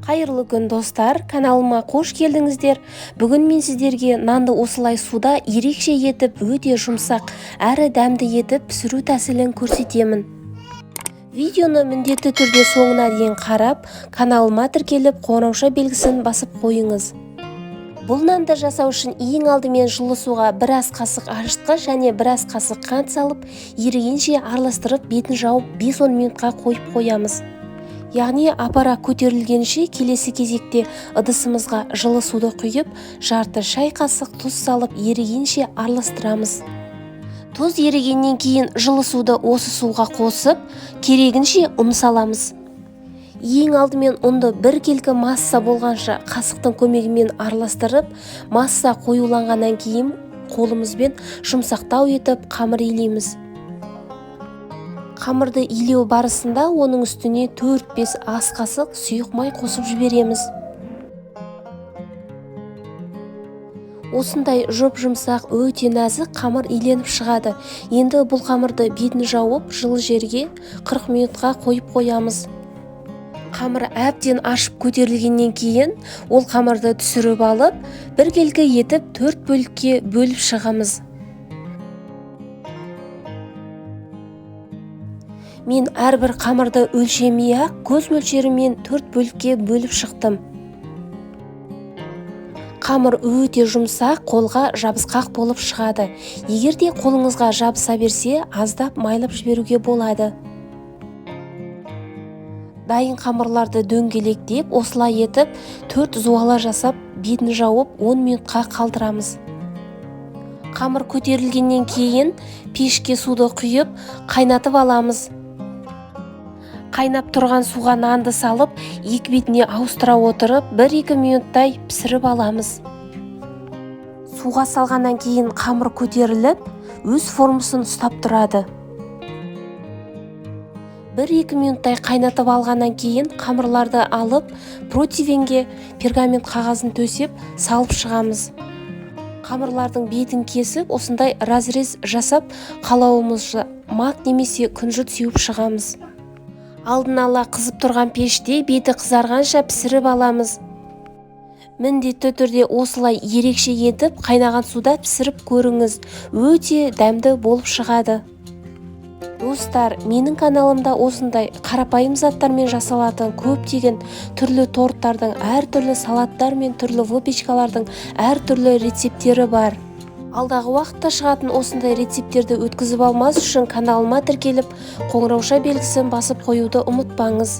Қайырлы күн достар, каналыма қош келдіңіздер. Бүгін мен сіздерге нанды осылай суда ерекше етіп, өте жұмсақ, әрі дәмді етіп пісіру тәсілін көрсетемін. Видеоны міндетті түрде соңына дейін қарап, каналыма тіркеліп, қоңырауша белгісін басып қойыңыз. Бұл нанды жасау үшін ең алдымен жылы суға бір ас қасық ашытқыш және бір ас қасық қант салып, ерігенше араластырып, бетін жауып 5-10 минутқа қойып қоямыз. Яғни апара көтерілгенше келесі кезекте ыдысымызға жылы суды құйып, жарты шай қасық тұз салып ерігенше араластырамыз. Тұз ерігеннен кейін жылы суды осы суға қосып, керегінше ұн саламыз. Ең алдымен ұнды бір келкі масса болғанша қасықтың көмегімен араластырып, масса қоюланғаннан кейін қолымызбен жұмсақтау етіп қамыр илейміз. Қамырды илеу барысында оның үстіне 4-5 ас қасық сұйық май қосып жібереміз. Осындай жұп-жұмсақ, өте нәзік қамыр иленіп шығады. Енді бұл қамырды бетін жауып, жылы жерге 40 минутқа қойып қоямыз. Қамыр әбден ашып көтерілгеннен кейін ол қамырды түсіріп алып, бір келкі етіп 4 бөлікке бөліп шығамыз. Мен әрбір қамырды өлшемей-ақ көз мөлшерімен 4 бөлікке бөліп шықтым. Қамыр өте жұмсақ, қолға жабысқақ болып шығады. Егерде қолыңызға жабыса берсе, аздап майлап жіберуге болады. Дайын қамырларды дөңгелектеп, осылай етіп 4 зуала жасап, бетін жауып 10 минутқа қалдырамыз. Қамыр көтерілгеннен кейін пешке суды құйып, қайнатып аламыз. Қайнап тұрған суға нанды салып, екі бетіне ауыстыра отырып, 1-2 минуттай пісіріп аламыз. Суға салғаннан кейін қамыр көтеріліп, өз формасын ұстап тұрады. 1-2 минуттай қайнатып алғаннан кейін қамырларды алып, противенге пергамент қағазын төсеп, салып шығамыз. Қамырлардың бетін кесіп, осындай разрез жасап, қалауымызша мак немесе күнжіт сеуіп шығамыз. Алдын ала қызып тұрған пеште беті қызарғанша пісіріп аламыз. Міндетті түрде осылай ерекше етіп қайнаған суда пісіріп көріңіз, өте дәмді болып шығады. Достар, менің каналымда осындай қарапайым заттармен жасалатын көптеген түрлі торттардың, әртүрлі салаттар мен түрлі выпечкалардың әртүрлі рецептері бар. Алдағы уақытта шығатын осындай рецептерді өткізіп алмас үшін каналыма тіркеліп, қоңырауша белгісін басып қоюды ұмытпаңыз.